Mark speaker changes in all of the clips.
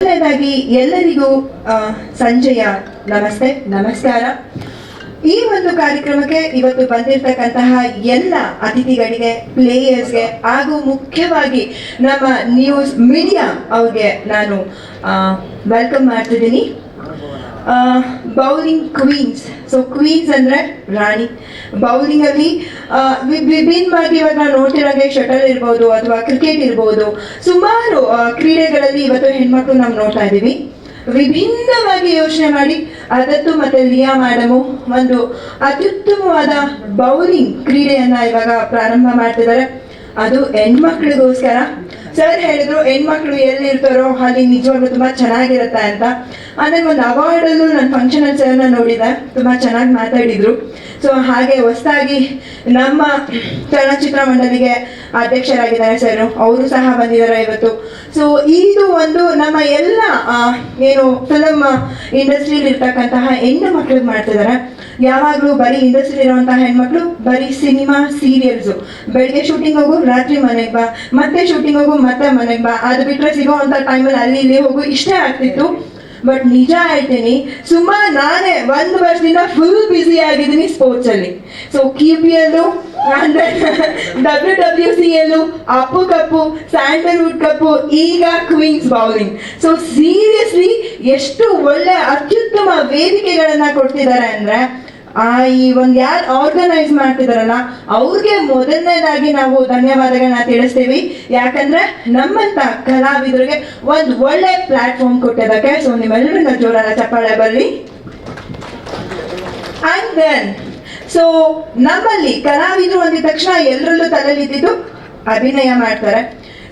Speaker 1: ಮೊದಲನೇದಾಗಿ ಎಲ್ಲರಿಗೂ ಸಂಜೆಯ ನಮಸ್ಕಾರ. ಈ ಒಂದು ಕಾರ್ಯಕ್ರಮಕ್ಕೆ ಇವತ್ತು ಬಂದಿರತಕ್ಕಂತಹ ಎಲ್ಲ ಅತಿಥಿಗಳಿಗೆ, ಪ್ಲೇಯರ್ಸ್ಗೆ ಹಾಗೂ ಮುಖ್ಯವಾಗಿ ನಮ್ಮ ನ್ಯೂಸ್ ಮೀಡಿಯಾ ಅವ್ರಿಗೆ ನಾನು ವೆಲ್ಕಮ್ ಮಾಡ್ತಿದ್ದೀನಿ. Bowling Queens. ಸೊ ಕ್ವೀನ್ಸ್ ಅಂದ್ರೆ ರಾಣಿ. ಬೌಲಿಂಗ್ ಅಲ್ಲಿ ವಿಭಿನ್ನವಾಗಿ ಇವಾಗ ನಾವು ನೋಡ್ತಿರೋಂಗೆ ಶಟಲ್ ಇರ್ಬೋದು ಅಥವಾ ಕ್ರಿಕೆಟ್ ಇರ್ಬೋದು, ಸುಮಾರು ಕ್ರೀಡೆಗಳಲ್ಲಿ ಇವತ್ತು ಹೆಣ್ಮಕ್ಳು ನಾವು ನೋಡ್ತಾ ಇದ್ದೀವಿ. ವಿಭಿನ್ನವಾಗಿ ಯೋಚನೆ ಮಾಡಿ ಅದತ್ತು ಮತ್ತೆ ಲಿಯಾ ಮೇಡಮು ಒಂದು ಅತ್ಯುತ್ತಮವಾದ ಬೌಲಿಂಗ್ ಕ್ರೀಡೆಯನ್ನ ಇವಾಗ ಪ್ರಾರಂಭ ಮಾಡ್ತಿದ್ದಾರೆ. ಅದು ಹೆಣ್ಮಕ್ಳಿಗೋಸ್ಕರ. ಸರ್ ಹೇಳಿದ್ರು ಹೆಣ್ಮಕ್ಳು ಎಲ್ಲಿರ್ತಾರೋ ಅಲ್ಲಿ ನಿಜವಾಗ್ಲೂ ತುಂಬಾ ಚೆನ್ನಾಗಿರುತ್ತೆ ಅಂತ. ಆಮೇಲೆ ಒಂದು ಅವಾರ್ಡಲ್ಲೂ ನನ್ನ ಫಂಕ್ಷನ್ ಸರ್ನ ನೋಡಿದೆ, ತುಂಬಾ ಚೆನ್ನಾಗಿ ಮಾತಾಡಿದ್ರು. ಸೊ ಹಾಗೆ ಹೊಸದಾಗಿ ನಮ್ಮ ಚಲನಚಿತ್ರ ಮಂಡಳಿಗೆ ಅಧ್ಯಕ್ಷರಾಗಿದ್ದಾರೆ ಸರ್, ಅವರು ಸಹ ಬಂದಿದ್ದಾರೆ ಇವತ್ತು. ಸೊ ಇದು ಒಂದು ನಮ್ಮ ಎಲ್ಲ ಏನು ಫಿಲಮ್ ಇಂಡಸ್ಟ್ರಿಯಲ್ಲಿ ಇರ್ತಕ್ಕಂತಹ ಹೆಣ್ಣು ಮಕ್ಳಿಗೆ ಮಾಡ್ತಿದ್ದಾರೆ. ಯಾವಾಗಲೂ ಬರೀ ಇಂಡಸ್ಟ್ರಿ ಇರುವಂತಹ ಹೆಣ್ಮಕ್ಳು ಬರೀ ಸಿನಿಮಾ ಸೀರಿಯಲ್ಸು, ಬೆಳಿಗ್ಗೆ ಶೂಟಿಂಗ್ ಹೋಗು, ರಾತ್ರಿ ಮನೆಗೆ ಬಾ, ಮತ್ತೆ ಶೂಟಿಂಗ್ ಹೋಗು, ಮತ್ತೆ ಮನೆಗೆ ಬಾ, ಅದು ಬಿಟ್ಟರೆ ಸಿಗೋವಂಥ ಟೈಮಲ್ಲಿ ಅಲ್ಲಿ ಇಲ್ಲಿ ಹೋಗು, ಇಷ್ಟೇ ಆಗ್ತಿತ್ತು. ಬಟ್ ನಿಜ ಹೇಳ್ತೀನಿ, ಸುಮಾರು ನಾನೇ 1 ವರ್ಷದಿಂದ ಫುಲ್ ಬ್ಯುಸಿ ಆಗಿದ್ದೀನಿ ಸ್ಪೋರ್ಟ್ಸ್ ಅಲ್ಲಿ. ಸೊ KPL ಅಂದ್ರೆ WWCL, ಅಪ್ಪು ಕಪ್ಪು, ಸ್ಯಾಂಡಲ್ವುಡ್ ಕಪ್ಪು, ಈಗ ಕ್ವೀನ್ಸ್ ಬೌಲಿಂಗ್. ಸೊ ಸೀರಿಯಸ್ಲಿ ಎಷ್ಟು ಒಳ್ಳೆ ಅತ್ಯುತ್ತಮ ವೇದಿಕೆಗಳನ್ನ ಕೊಡ್ತಿದ್ದಾರೆ ಅಂದ್ರೆ ಈ ಒಂದು ಯಾರು ಆರ್ಗನೈಸ್ ಮಾಡ್ತಿದಾರಲ್ಲ ಅವ್ರಿಗೆ ಮೊದಲನೇದಾಗಿ ನಾವು ಧನ್ಯವಾದಗಳನ್ನ ತಿಳಿಸ್ತೀವಿ. ಯಾಕಂದ್ರೆ ನಮ್ಮಂತ ಕಲಾವಿದರಿಗೆ ಒಂದು ಒಳ್ಳೆ ಪ್ಲಾಟ್ಫಾರ್ಮ್ ಕೊಟ್ಟಿದ್ದಕ್ಕೆ. ಸೊ ನಿಮ್ಮೆಲ್ಲರಿಂದ ಜೋರಾದ ಚಪ್ಪಾಳೆ ಬರಲಿ. ಅಂಡ್ ದೆನ್ ಸೊ ನಮ್ಮಲ್ಲಿ ಕಲಾವಿದರು ಅಂದಿದ ತಕ್ಷಣ ಎಲ್ಲರಲ್ಲೂ ತಲೆಲಿದ್ದು ಅಭಿನಯ ಮಾಡ್ತಾರೆ,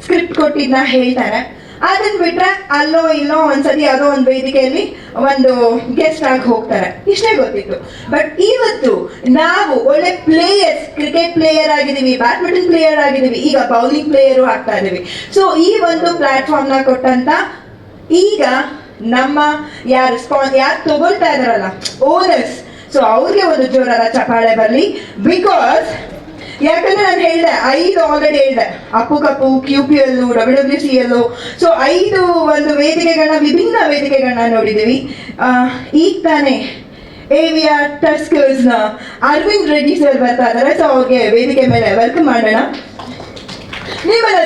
Speaker 1: ಸ್ಕ್ರಿಪ್ಟ್ ಕೊಟ್ಟಿದ್ನ ಹೇಳ್ತಾರೆ. ಅದನ್ನ ಬಿಟ್ರೆ ಅಲ್ಲೋ ಇಲ್ಲೋ ಒಂದ್ಸತಿ ಯಾವುದೋ ಒಂದು ವೇದಿಕೆಯಲ್ಲಿ ಒಂದು ಗೆಸ್ಟ್ ಆಗಿ ಹೋಗ್ತಾರೆ, ಇಷ್ಟೇ ಗೊತ್ತಿತ್ತು. ಬಟ್ ಇವತ್ತು ನಾವು ಒಳ್ಳೆ ಪ್ಲೇಯರ್ಸ್, ಕ್ರಿಕೆಟ್ ಪ್ಲೇಯರ್ ಆಗಿದ್ದೀವಿ, ಬ್ಯಾಡ್ಮಿಂಟನ್ ಪ್ಲೇಯರ್ ಆಗಿದ್ದೀವಿ, ಈಗ ಬೌಲಿಂಗ್ ಪ್ಲೇಯರು ಆಗ್ತಾ ಇದೀವಿ. ಸೊ ಈ ಒಂದು ಪ್ಲಾಟ್ಫಾರ್ಮ್ ನ ಕೊಟ್ಟಂತ ಈಗ ನಮ್ಮ ಯಾರು ತಗೊಳ್ತಾ ಇದಾರಲ್ಲ ಓನರ್ಸ್, ಸೊ ಅವ್ರಿಗೆ ಒಂದು ಜೋರಾದ ಚಪ್ಪಾಳೆ ಬರಲಿ. ಬಿಕಾಸ್ ಯಾಕಂದ್ರೆ ನಾನು ಹೇಳಿದೆ 5 ಆಲ್ರೆಡಿ ಹೇಳಿದೆ, ಅಪ್ಪು ಕಪ್ಪು, QPL, WWCL. ಸೊ 5 ಒಂದು ವೇದಿಕೆಗಳನ್ನ, ವಿಭಿನ್ನ ವೇದಿಕೆಗಳನ್ನ ನೋಡಿದ್ದೀವಿ. ಈಗ ತಾನೇ AVR ಟಸ್ಕರ್ಸ್ ನ ಅರವಿಂದ್ ರೆಡ್ಡಿ ಸರ್ ಬರ್ತಾ ಇದ್ದಾರೆ. ಸೊ ಅವ್ರಿಗೆ ವೇದಿಕೆ ಮೇಲೆ ವೆಲ್ಕಮ್ ಮಾಡೋಣ. ನೀವೆಲ್ಲ